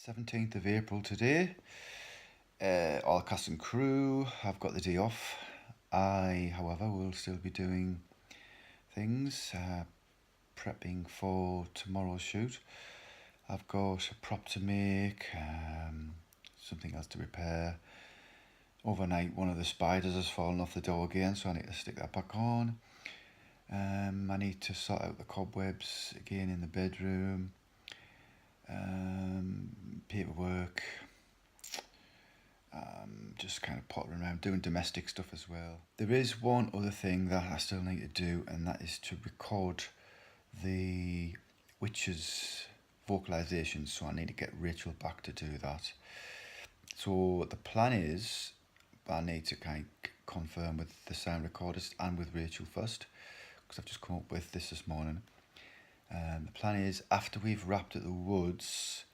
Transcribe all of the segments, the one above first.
17th of April today. All cast and crew have got the day off. I, however, will still be doing things, prepping for tomorrow's shoot. I've got a prop to make, something else to repair. Overnight, one of the spiders has fallen off the door again, so I need to stick that back on. I need to sort out the cobwebs again in the bedroom. Paperwork, just kind of pottering around, doing domestic stuff as well. There is one other thing that I still need to do, and that is to record the witches' vocalizations, so I need to get Rachel back to do that. So the plan is, I need to kind of confirm with the sound recordist and with Rachel first, because I've just come up with this morning. The plan is, after we've wrapped at the woods,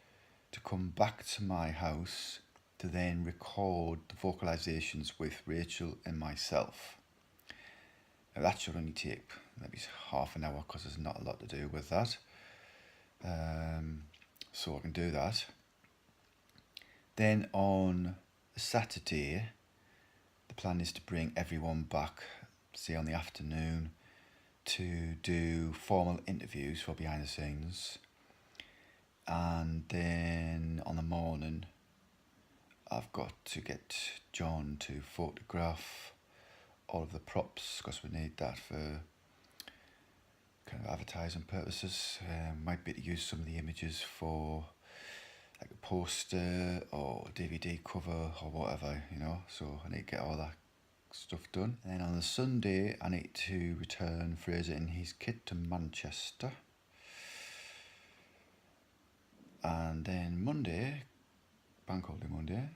to come back to my house to then record the vocalizations with Rachel and myself. Now that should only take maybe half an hour, because there's not a lot to do with that. So I can do that. Then on Saturday, the plan is to bring everyone back, say on the afternoon, to do formal interviews for behind the scenes. And then on the morning, I've got to get John to photograph all of the props, because we need that for kind of advertising purposes. Might be to use some of the images for like a poster or DVD cover or whatever, you know. So I need to get all that stuff done. And then on the Sunday, I need to return Fraser and his kit to Manchester. And then Monday, Bank Holiday Monday,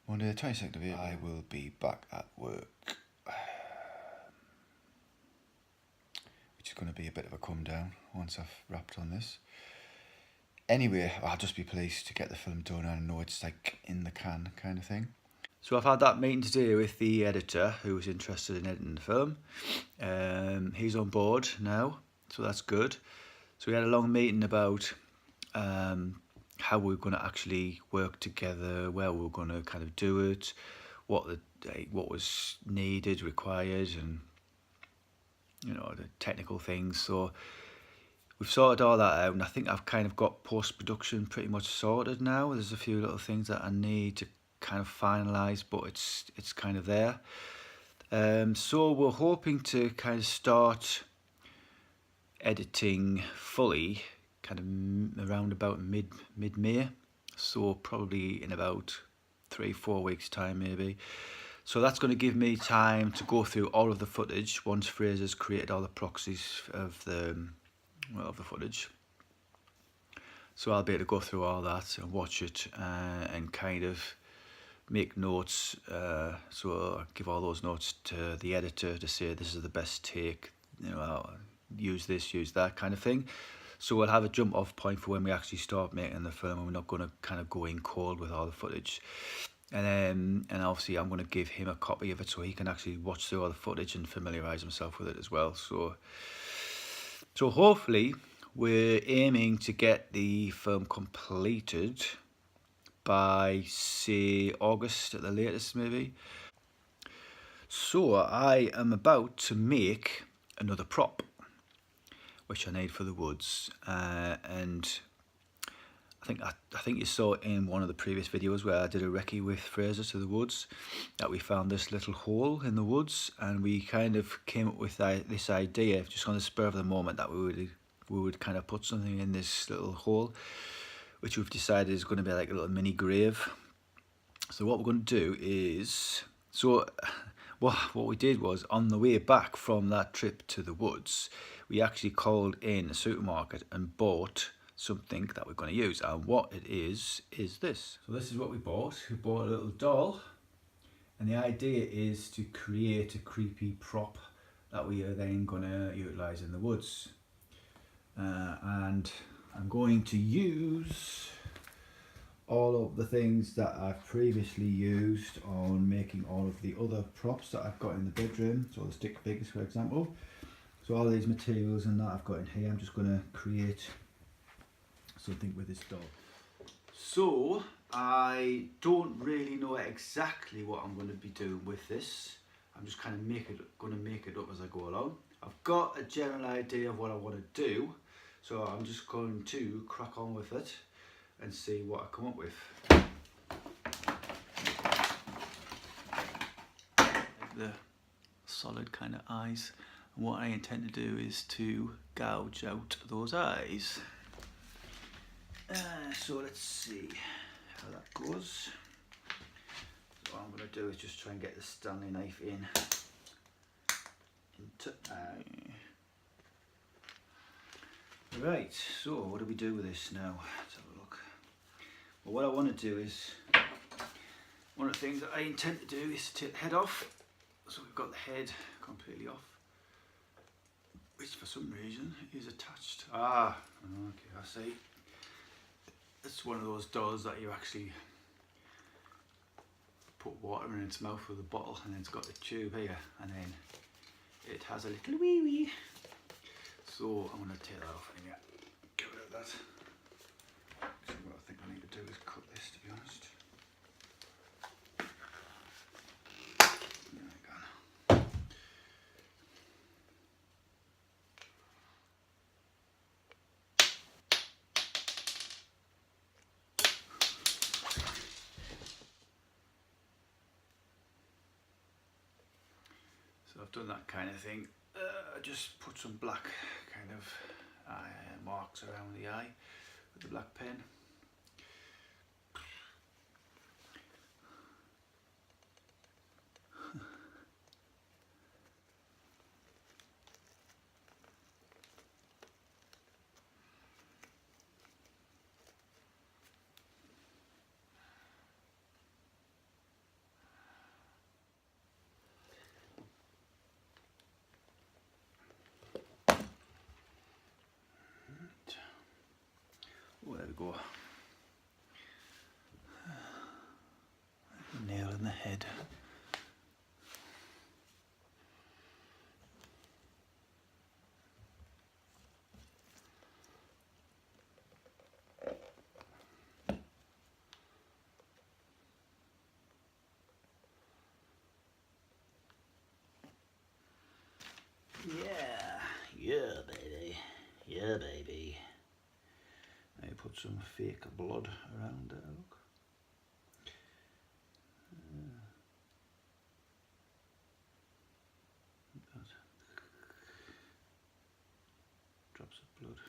the 22nd of April, I will be back at work, which is going to be a bit of a come down once I've wrapped on this. Anyway, I'll just be pleased to get the film done, and I know it's like in the can kind of thing. So I've had that meeting today with the editor who was interested in editing the film. He's on board now, so that's good. So we had a long meeting about how we're going to actually work together, where we're going to kind of do it, what was needed, required, and you know, the technical things. So we've sorted all that out, and I think I've kind of got post-production pretty much sorted now. There's a few little things that I need to kind of finalise, but it's kind of there. So we're hoping to kind of start editing fully kind of around about mid-May, so probably in about 3-4 weeks time maybe. So that's going to give me time to go through all of the footage once Fraser's created all the proxies of the footage. So I'll be able to go through all that and watch it and kind of make notes. So I'll give all those notes to the editor to say this is the best take, you know, I'll use this, use that kind of thing. So we'll have a jump off point for when we actually start making the film, and we're not going to kind of go in cold with all the footage. And obviously I'm going to give him a copy of it so he can actually watch through all the footage and familiarise himself with it as well. So hopefully we're aiming to get the film completed by, say, August at the latest maybe. So I am about to make another prop, which I need for the woods, and I think you saw in one of the previous videos where I did a recce with Fraser to the woods, that we found this little hole in the woods, and we kind of came up with this idea just on the spur of the moment that we would kind of put something in this little hole, which we've decided is going to be like a little mini grave. So what we're going to do is, what we did was, on the way back from that trip to the woods, we actually called in a supermarket and bought something that we're going to use, and what it is this. So this is what we bought. We bought a little doll, and the idea is to create a creepy prop that we are then going to utilise in the woods. And I'm going to use all of the things that I've previously used on making all of the other props that I've got in the bedroom, so the stick figures for example. So all these materials and that I've got in here, I'm just going to create something with this doll. So I don't really know exactly what I'm going to be doing with this. I'm just kind of going to make it up as I go along. I've got a general idea of what I want to do, so I'm just going to crack on with it and see what I come up with. The solid kind of eyes, and what I intend to do is to gouge out those eyes. So let's see how that goes. So what I'm going to do is just try and get the Stanley knife into eye. Right, so what do we do with this now? Let's have a look. Well, what I want to do is, one of the things that I intend to do is to take the head off. So we've got the head completely off, which for some reason is attached. Ah, okay, I see. It's one of those dolls that you actually put water in its mouth with a bottle, and then it's got the tube here, and then it has a little wee wee. So I'm going to take that off and get rid of that. So what I think I need to do is cut this, to be honest. There we go. So I've done that kind of thing. I just put some black kind of marks around the eye with the black pen. Oh, there we go. Nail in the head. Yeah, baby. Yeah, baby. I put some fake blood around there, look. Drops of blood.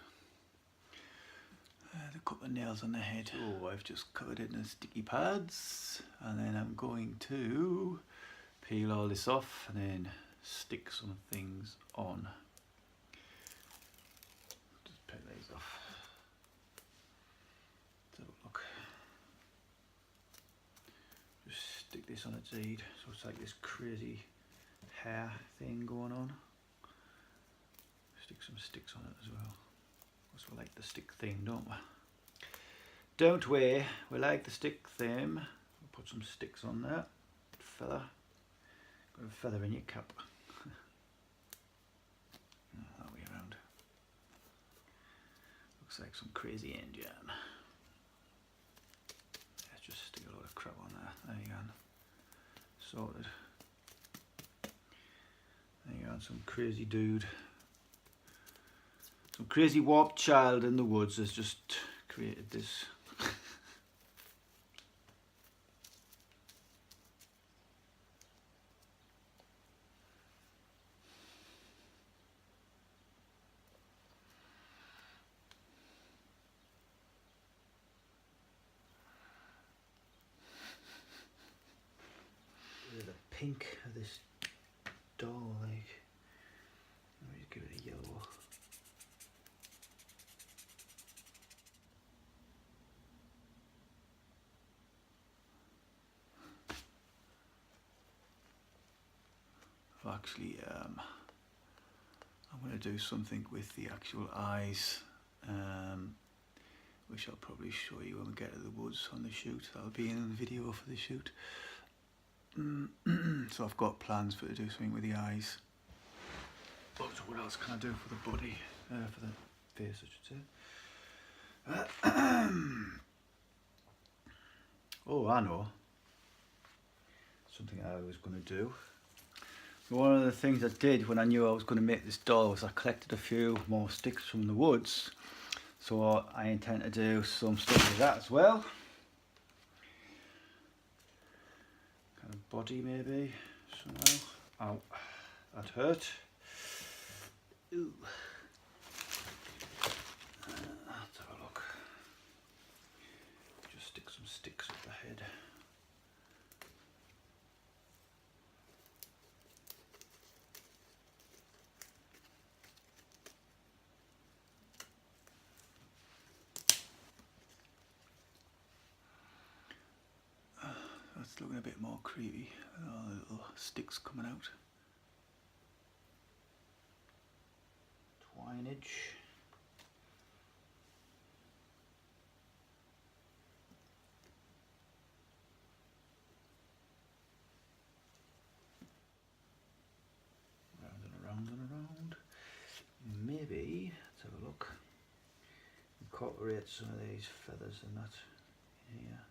A couple of nails on the head. Oh, I've just covered it in sticky pads, and then I'm going to peel all this off and then stick some things on. Just peel these off. Let's have a look. Just stick this on its side, so it's like this crazy hair thing going on. Stick some sticks on it as well. Because we like the stick thing, don't we? Don't we? We like the stick thing. We'll put some sticks on there. Fella. Got a feather in your cap. That way around. Looks like some crazy Indian. Let's just stick a load of crap on there. There you go. Sorted. There you go. Some crazy dude. Some crazy warped child in the woods has just created this. The pink of this doll, like, let me just give it a yellow. Actually, I'm going to do something with the actual eyes, which I'll probably show you when we get to the woods on the shoot. That'll be in the video for the shoot. So I've got plans to do something with the eyes. But what else can I do for the body? For the face, I should say. Oh, I know. Something I was going to do. One of the things I did when I knew I was going to make this doll was I collected a few more sticks from the woods. So I intend to do some stuff with that as well. Kind of body maybe, somehow. Ow, that hurt. Ooh. Let's have a look. Just stick some sticks up the head. That's looking a bit more creepy. All the little sticks coming out. Twineage. Round and around and around. Maybe, let's have a look. Incorporate some of these feathers and that here.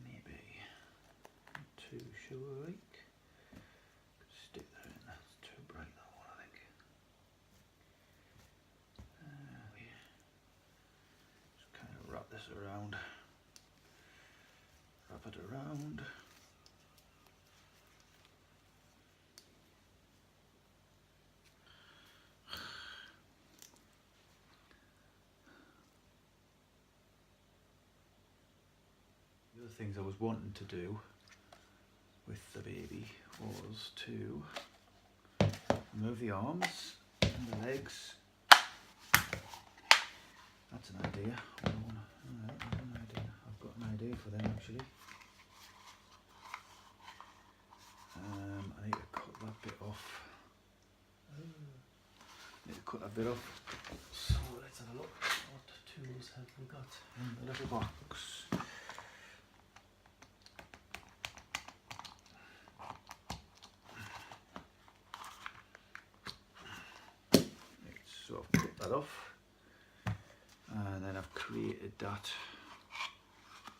Maybe. Not too sure, like. Stick that in, that's too bright, that one, I think. Just kind of wrap this around. Wrap it around. The other things I was wanting to do with the baby was to remove the arms and the legs. That's an idea. I've got an idea for them actually. I need to cut that bit off. So let's have a look. What tools have we got in the little box? So I've cut that off, and then I've created that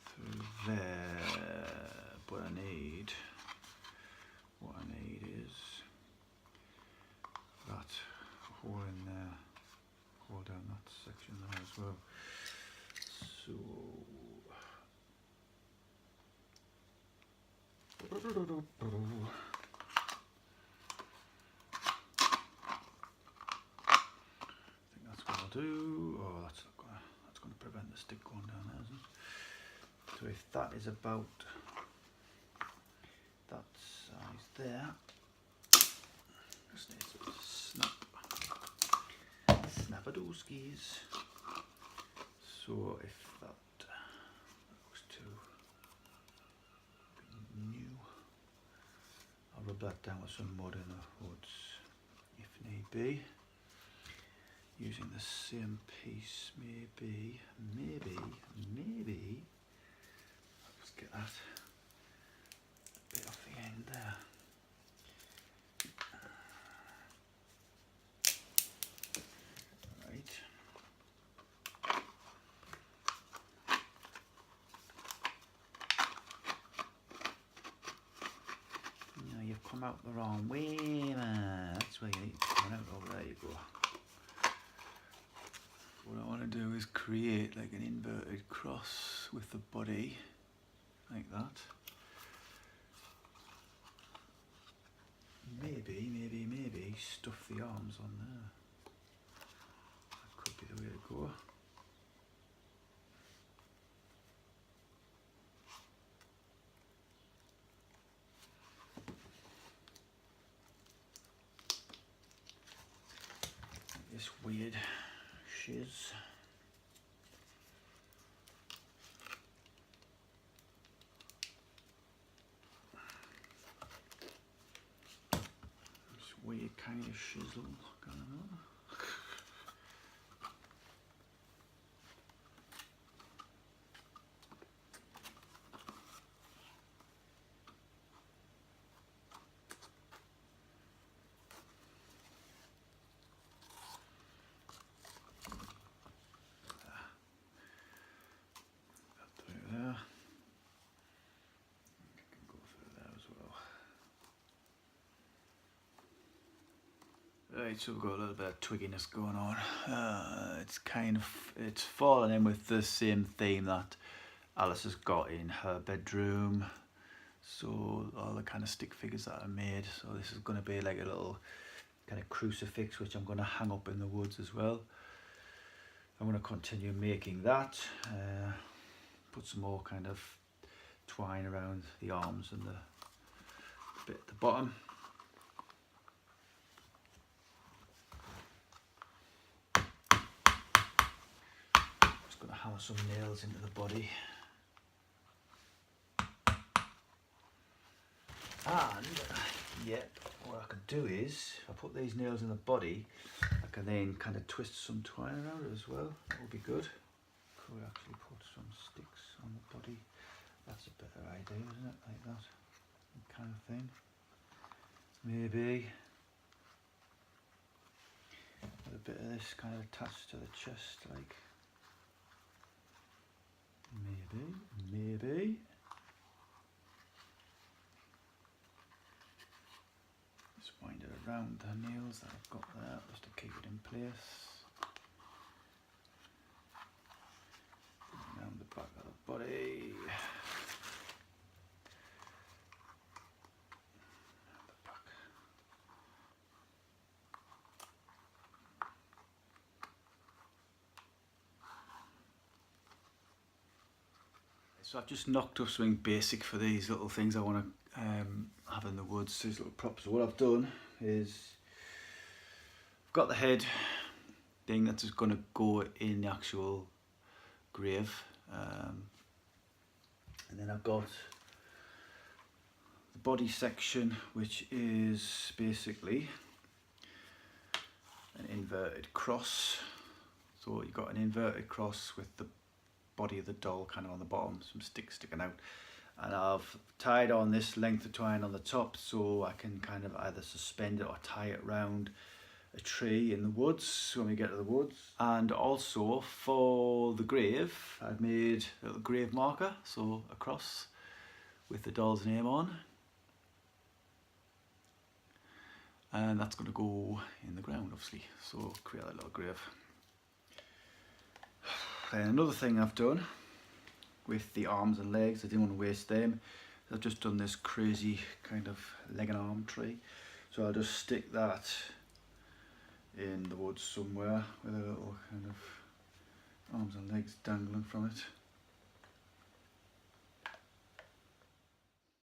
through there. But what I need is that hole in there, hole down that section there as well. So do. Oh, that's going to prevent the stick going down there, isn't it? So if that is about that size there, just need to snap-a-dooskies. So if that looks too new, I'll rub that down with some mud in the woods if need be. Using the same piece, maybe, let's get that bit off the end there. Right. Now you've come out the wrong way, man. That's where you need to come out. Oh, there you go. What I want to do is create like an inverted cross with the body, like that. Maybe stuff the arms on there. That could be the way to go. This weird shiz. This weird kind of shizzle going on. Right, so we've got a little bit of twigginess going on. It's falling in with the same theme that Alice has got in her bedroom. So all the kind of stick figures that I made. So this is going to be like a little kind of crucifix which I'm going to hang up in the woods as well. I'm going to continue making that. Put some more kind of twine around the arms and the bit at the bottom. Just going to hammer some nails into the body. And yep, what I can do is, if I put these nails in the body, I can then kind of twist some twine around it as well. That would be good. Could actually put some sticks on the body. That's a better idea, isn't it? Like that kind of thing. Maybe with a bit of this kind of attached to the chest, like maybe. Just wind it around the nails that I've got there, just to keep it in place. Around the back of the body. So I've just knocked up something basic for these little things I want to have in the woods, these little props. So what I've done is I've got the head thing that's just going to go in the actual grave, and then I've got the body section, which is basically an inverted cross. So you've got an inverted cross with the body of the doll kind of on the bottom, some sticks sticking out, and I've tied on this length of twine on the top so I can kind of either suspend it or tie it round a tree in the woods when we get to the woods. And also for the grave, I've made a little grave marker, so a cross with the doll's name on, and that's going to go in the ground obviously, so create a little grave. And another thing I've done with the arms and legs, I didn't want to waste them, I've just done this crazy kind of leg and arm tree. So I'll just stick that in the woods somewhere with a little kind of arms and legs dangling from it.